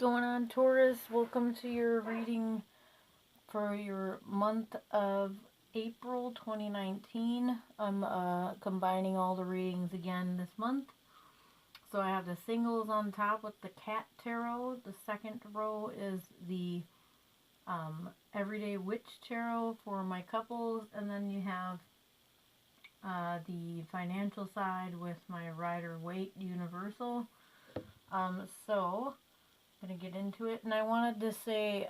Going on, Taurus? Welcome to your reading for your month of April 2019. I'm combining all the readings again this month. So I have the singles on top with the cat tarot. The second row is the everyday witch tarot for my couples. And then you have the financial side with my Rider Waite Universal. So I'm going to get into it. And I wanted to say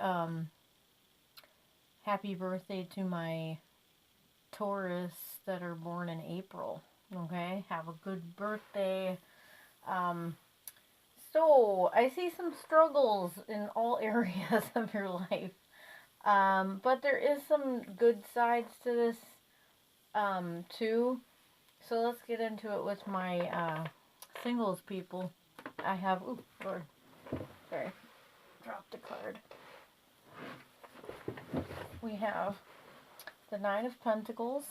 happy birthday to my Taurus that are born in April. Okay? Have a good birthday. So, I see some struggles in all areas of your life. But there is some good sides to this, too. So, let's get into it with my singles people. I have, ooh, Lord, sorry, dropped a card. We have the Nine of Pentacles,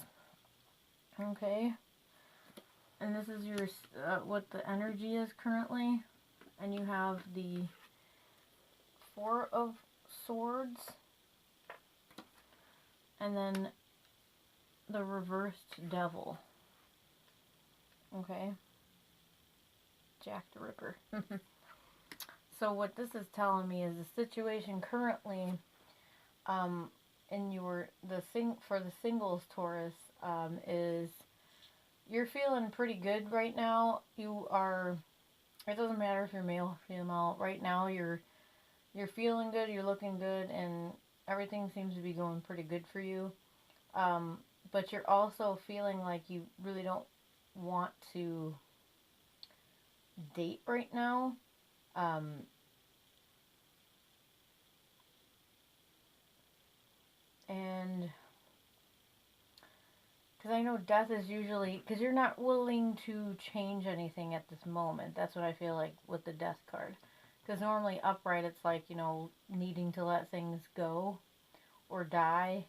okay, and this is your what the energy is currently, and you have the Four of Swords, and then the reversed Devil, okay, Jack the Ripper. So what this is telling me is the situation currently, in for the singles Taurus, is you're feeling pretty good right now. You are. It doesn't matter if you're male or female. Right now, you're feeling good. You're looking good, and everything seems to be going pretty good for you. But you're also feeling like you really don't want to date right now. And because I know death is usually, because you're not willing to change anything at this moment. That's what I feel like with the death card. Because normally upright, it's like, needing to let things go or die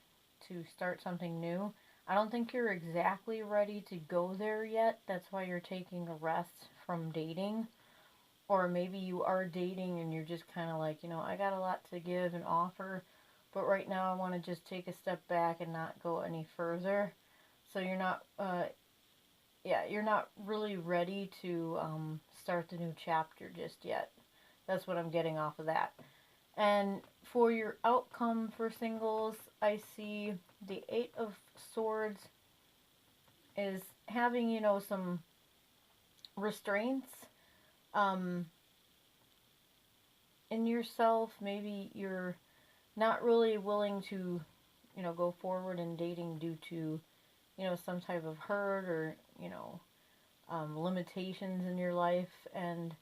to start something new. I don't think you're exactly ready to go there yet. That's why you're taking a rest from dating. Or maybe you are dating and you're just kind of like, I got a lot to give and offer, but right now I want to just take a step back and not go any further. So you're not, you're not really ready to start the new chapter just yet. That's what I'm getting off of that. And for your outcome for singles, I see the Eight of Swords is having, some restraints in yourself. Maybe you're not really willing to, go forward in dating due to, some type of hurt or, limitations in your life, and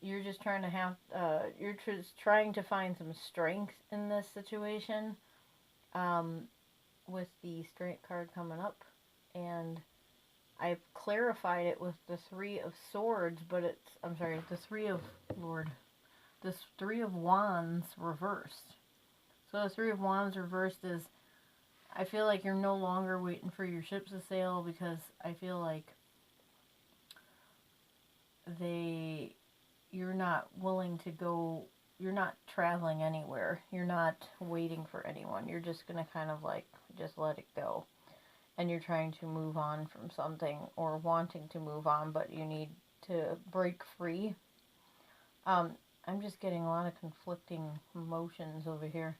you're just trying to you're just trying to find some strength in this situation, with the Strength card coming up, and I've clarified it with the Three of Swords, but the Three of Wands reversed. So the Three of Wands reversed is, I feel like you're no longer waiting for your ships to sail, because I feel like you're not willing to go, you're not traveling anywhere, you're not waiting for anyone, you're just going to kind of like just let it go, and you're trying to move on from something, or wanting to move on, but you need to break free. I'm just getting a lot of conflicting emotions over here.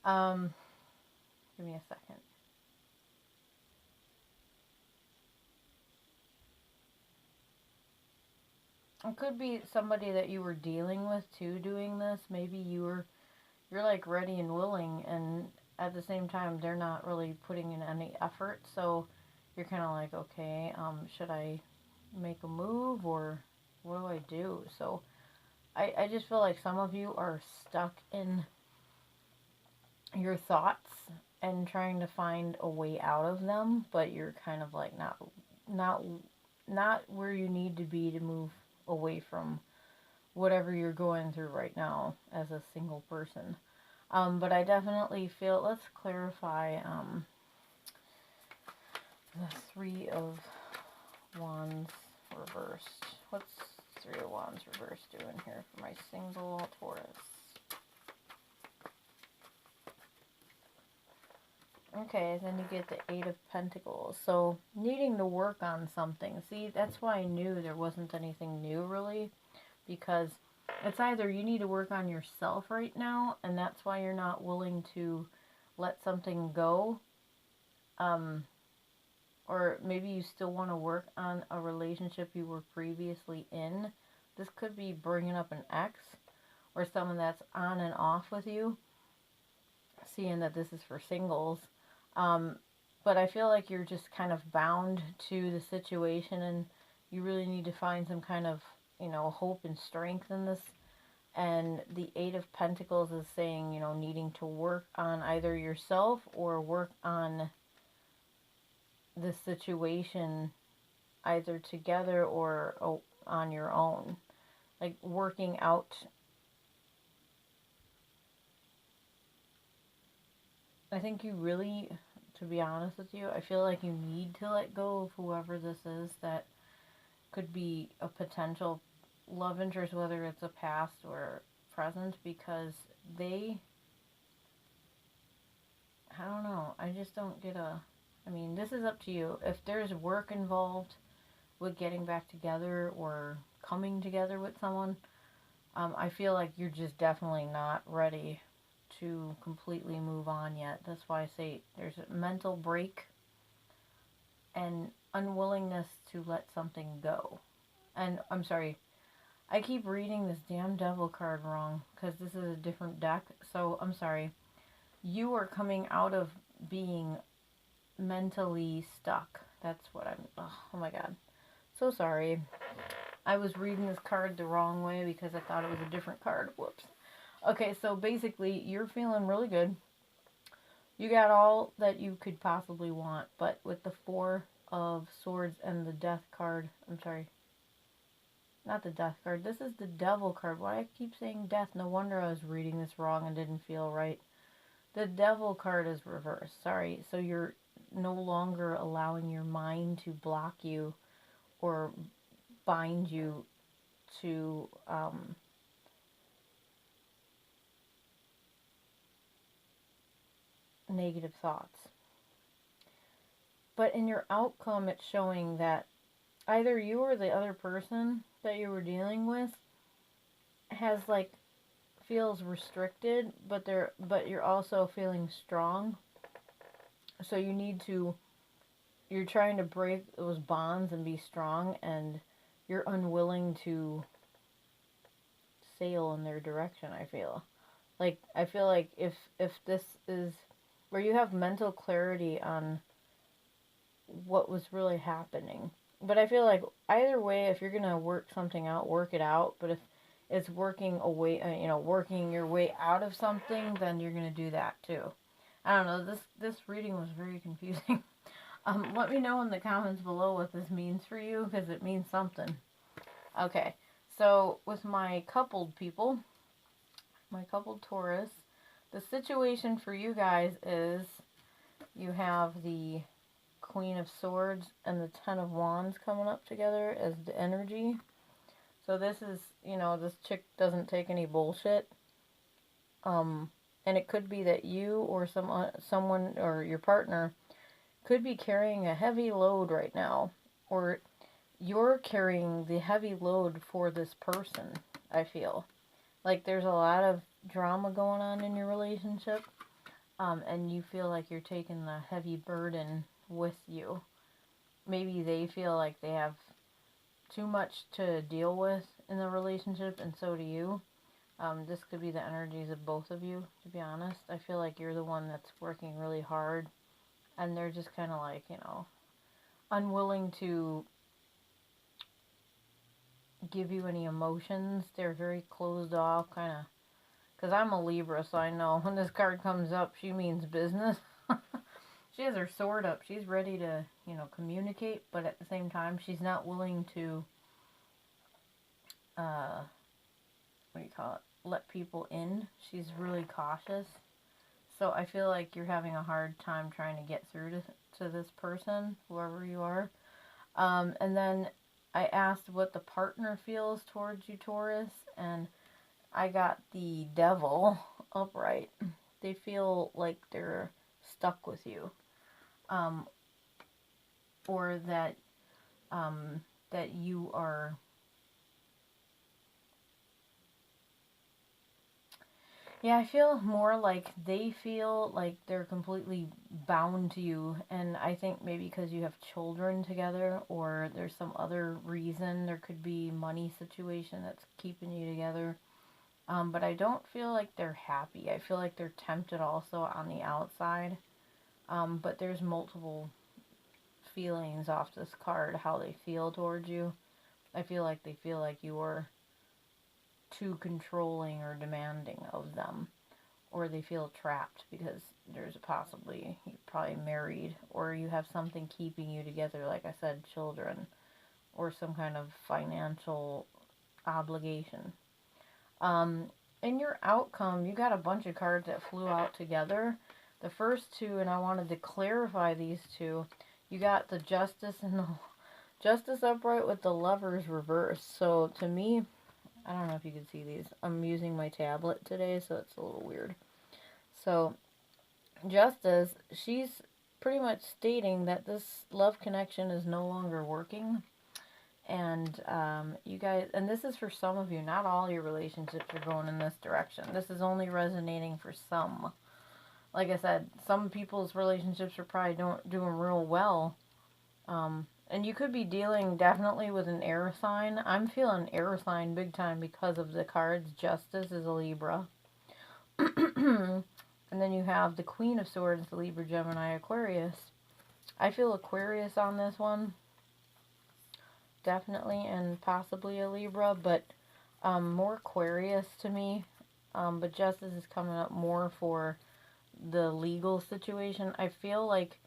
Give me a second. It could be somebody that you were dealing with too doing this. Maybe you're like ready and willing, and at the same time they're not really putting in any effort. So you're kind of like, okay, should I make a move, or what do I do? So I just feel like some of you are stuck in your thoughts and trying to find a way out of them, but you're kind of like not where you need to be to move away from whatever you're going through right now as a single person. But I definitely feel, let's clarify the Three of Wands reversed. What's Three of Wands reversed doing here for my single Taurus? Okay, then you get the Eight of Pentacles. So, needing to work on something. See, that's why I knew there wasn't anything new, really. Because it's either you need to work on yourself right now, and that's why you're not willing to let something go. Or maybe you still want to work on a relationship you were previously in. This could be bringing up an ex or someone that's on and off with you. Seeing that this is for singles. But I feel like you're just kind of bound to the situation, and you really need to find some kind of, hope and strength in this. And the Eight of Pentacles is saying, needing to work on either yourself or work on the situation either together or on your own. Like working out. I think you really, to be honest with you, I feel like you need to let go of whoever this is that could be a potential love interest, whether it's a past or present, because I don't know, I just don't get this is up to you. If there's work involved with getting back together or coming together with someone, I feel like you're just definitely not ready to completely move on yet. That's why I say there's a mental break and unwillingness to let something go. And I'm sorry, I keep reading this damn devil card wrong because this is a different deck. So I'm sorry. You are coming out of being mentally stuck. That's what oh my god. So sorry. I was reading this card the wrong way because I thought it was a different card. Whoops. Okay, so basically, you're feeling really good. You got all that you could possibly want, but with the Four of Swords and the Death card, I'm sorry, not the Death card, this is the Devil card. Why I keep saying Death? No wonder I was reading this wrong and didn't feel right. The Devil card is reversed, sorry. So you're no longer allowing your mind to block you or bind you to negative thoughts. But in your outcome, it's showing that either you or the other person that you were dealing with has feels restricted, but you're also feeling strong. So you're trying to break those bonds and be strong, and you're unwilling to sail in their direction, I feel. I feel like if this is where you have mental clarity on what was really happening. But I feel like either way, if you're going to work something out, work it out. But if it's working working your way out of something, then you're going to do that too. I don't know, this reading was very confusing. Let me know in the comments below what this means for you, because it means something. Okay, so with my coupled people, my coupled Taurus, the situation for you guys is you have the Queen of Swords and the Ten of Wands coming up together as the energy. So this is, this chick doesn't take any bullshit. And it could be that you or someone or your partner could be carrying a heavy load right now, or you're carrying the heavy load for this person. I feel like there's a lot of drama going on in your relationship, and you feel like you're taking the heavy burden with you. Maybe they feel like they have too much to deal with in the relationship, and so do you. This could be the energies of both of you, to be honest. I feel like you're the one that's working really hard, and they're just kind of unwilling to give you any emotions. They're very closed off, kind of, because I'm a Libra, so I know when this card comes up, she means business. She has her sword up. She's ready to, communicate, but at the same time, she's not willing to, let people in. She's really cautious. So I feel like you're having a hard time trying to get through to this person, whoever you are. And then I asked what the partner feels towards you, Taurus, and I got the Devil upright. They feel like they're stuck with you. um, or that that you are, yeah, I feel more like they feel like they're completely bound to you. And I think maybe because you have children together, or there's some other reason, there could be money situation that's keeping you together. But I don't feel like they're happy. I feel like they're tempted also on the outside. But there's multiple feelings off this card, how they feel towards you. I feel like they feel like you're too controlling or demanding of them, or they feel trapped because there's possibly you're probably married, or you have something keeping you together, like I said, children, or some kind of financial obligation. Um, in your outcome, you got a bunch of cards that flew out together. The first two, and I wanted to clarify these two, you got the Justice and the Justice upright with the Lovers reversed. So to me, I don't know if you can see these. I'm using my tablet today, so it's a little weird. So Justice, she's pretty much stating that this love connection is no longer working. And you guys, and this is for some of you, not all your relationships are going in this direction. This is only resonating for some. Like I said, some people's relationships are probably doing real well. And you could be dealing definitely with an air sign. I'm feeling air sign big time because of the cards. Justice is a Libra. And then you have the Queen of Swords, the Libra, Gemini, Aquarius. I feel Aquarius on this one. Definitely, and possibly a Libra, but more Aquarius to me. But Justice is coming up more for the legal situation. I feel like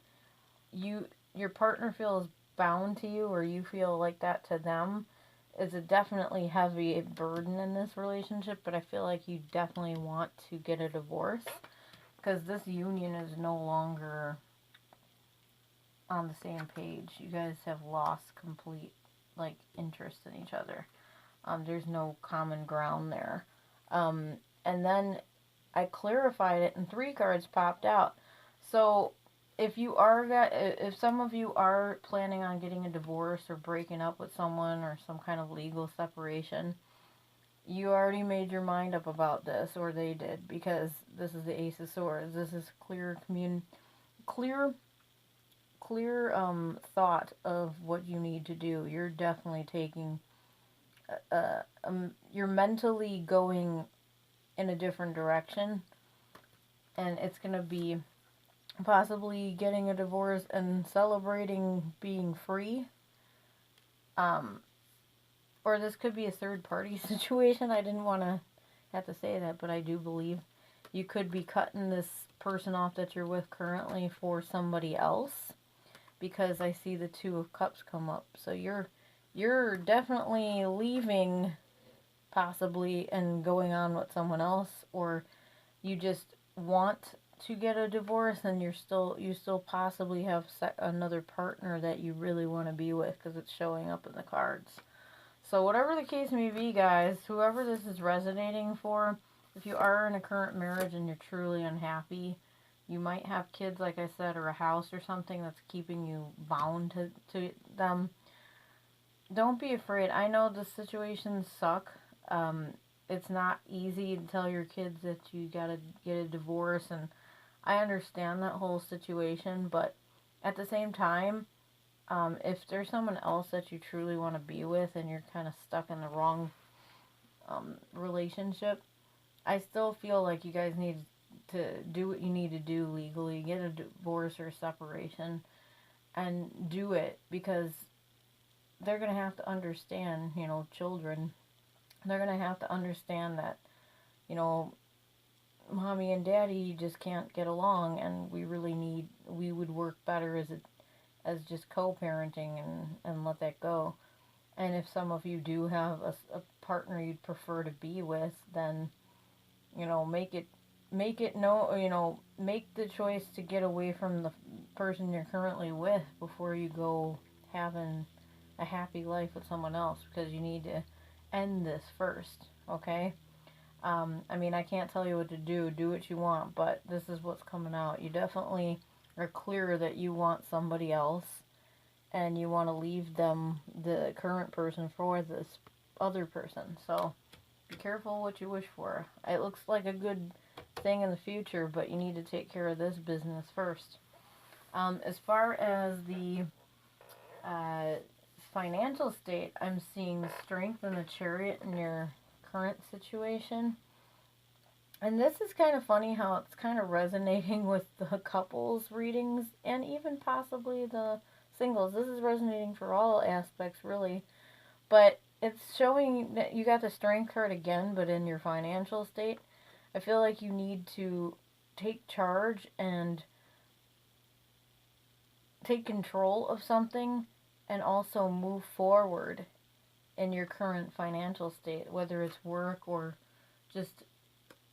your partner feels bound to you, or you feel like that to them. It's a definitely heavy burden in this relationship, but I feel like you definitely want to get a divorce because this union is no longer on the same page. You guys have lost complete like interest in each other. There's no common ground there. And then I clarified it, and 3 cards popped out. So if some of you are planning on getting a divorce or breaking up with someone or some kind of legal separation, you already made your mind up about this, or they did, because this is the Ace of Swords. This is clear thought of what you need to do. You're definitely taking you're mentally going in a different direction, and it's going to be possibly getting a divorce and celebrating being free. Or this could be a third party situation. I didn't want to have to say that, but I do believe you could be cutting this person off that you're with currently for somebody else, because I see the 2 of Cups come up. So you're definitely leaving possibly and going on with someone else, or you just want to get a divorce and you still possibly have another partner that you really want to be with, because it's showing up in the cards. So whatever the case may be, guys, whoever this is resonating for, if you are in a current marriage and you're truly unhappy, you might have kids, like I said, or a house or something that's keeping you bound to them. Don't be afraid. I know the situations suck. It's not easy to tell your kids that you gotta get a divorce, and I understand that whole situation, but at the same time, if there's someone else that you truly want to be with and you're kind of stuck in the wrong relationship, I still feel like you guys need to do what you need to do legally, get a divorce or a separation, and do it, because they're going to have to understand, children, they're going to have to understand that, mommy and daddy just can't get along, and we would work better as just co-parenting, and let that go. And if some of you do have a partner you'd prefer to be with, then, make the choice to get away from the person you're currently with before you go having a happy life with someone else, because you need to end this first, okay? I can't tell you what to do. Do what you want, but this is what's coming out. You definitely are clear that you want somebody else and you want to leave them, the current person, for this other person. So be careful what you wish for. It looks like a good thing in the future, but you need to take care of this business first. As far as the financial state, I'm seeing strength in the Chariot in your current situation. And this is kind of funny how it's kind of resonating with the couples readings and even possibly the singles. This is resonating for all aspects, really. But it's showing that you got the Strength card again, but in your financial state. I feel like you need to take charge and take control of something and also move forward in your current financial state, whether it's work or just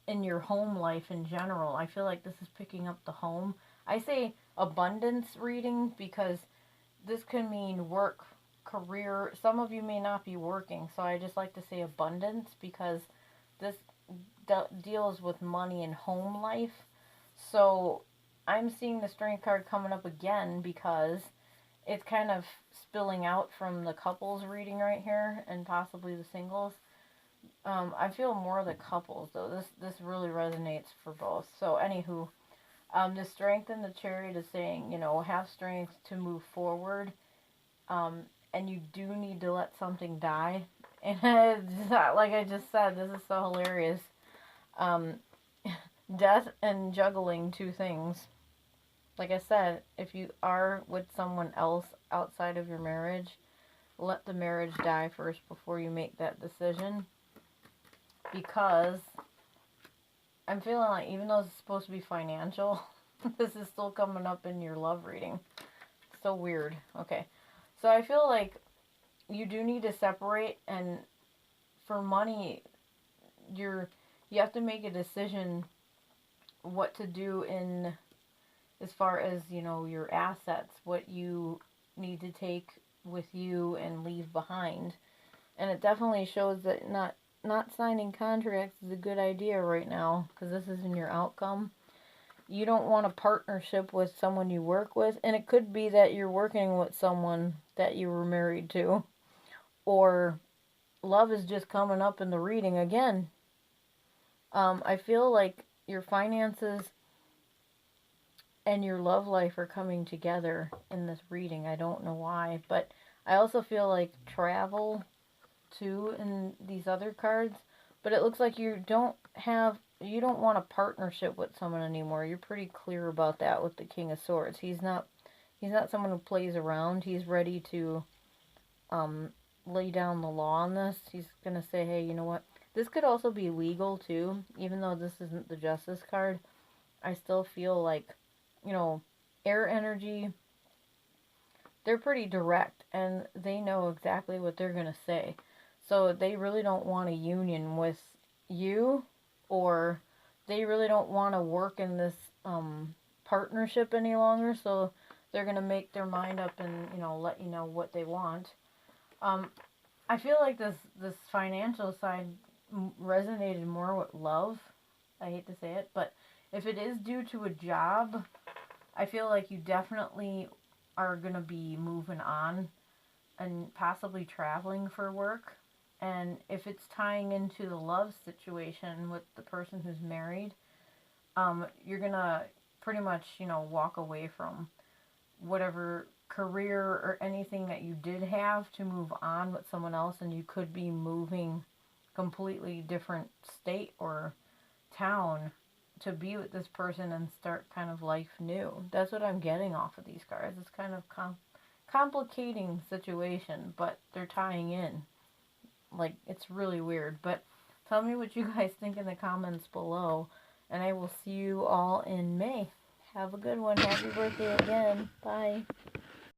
in your home life in general. I feel like this is picking up the home. I say abundance reading because this can mean work, career. Some of you may not be working, so I just like to say abundance because this deals with money and home life. So I'm seeing the Strength card coming up again because it's kind of spilling out from the couples reading right here and possibly the singles. I feel more of the couples though. This really resonates for both. So anywho, the Strength in the Chariot is saying, have strength to move forward. And you do need to let something die. And like I just said, this is so hilarious. Death and juggling two things. Like I said, if you are with someone else outside of your marriage, let the marriage die first before you make that decision. Because I'm feeling like even though it's supposed to be financial, this is still coming up in your love reading. So weird. Okay. So I feel like you do need to separate, and for money, you have to make a decision what to do in as far as, your assets, what you need to take with you and leave behind. And it definitely shows that not signing contracts is a good idea right now because this isn't your outcome. You don't want a partnership with someone you work with, and it could be that you're working with someone that you were married to, or love is just coming up in the reading again. I feel like your finances and your love life are coming together in this reading. I don't know why, but I also feel like travel too in these other cards, but it looks like you don't want a partnership with someone anymore. You're pretty clear about that with the King of Swords. He's not someone who plays around. He's ready to lay down the law on this. He's going to say, hey, you know what? This could also be legal too, even though this isn't the Justice card. I still feel like, air energy, they're pretty direct and they know exactly what they're going to say. So they really don't want a union with you, or they really don't want to work in this partnership any longer. So they're going to make their mind up and, let you know what they want. I feel like this financial side resonated more with love. I hate to say it, but if it is due to a job, I feel like you definitely are going to be moving on and possibly traveling for work. And if it's tying into the love situation with the person who's married, you're going to pretty much, walk away from whatever career or anything that you did have to move on with someone else, and you could be moving completely different state or town to be with this person and start kind of life new. That's what I'm getting off of these cards. It's kind of complicating situation, but they're tying in. Like, it's really weird. But tell me what you guys think in the comments below, and I will see you all in May. Have a good one. Happy birthday again. Bye.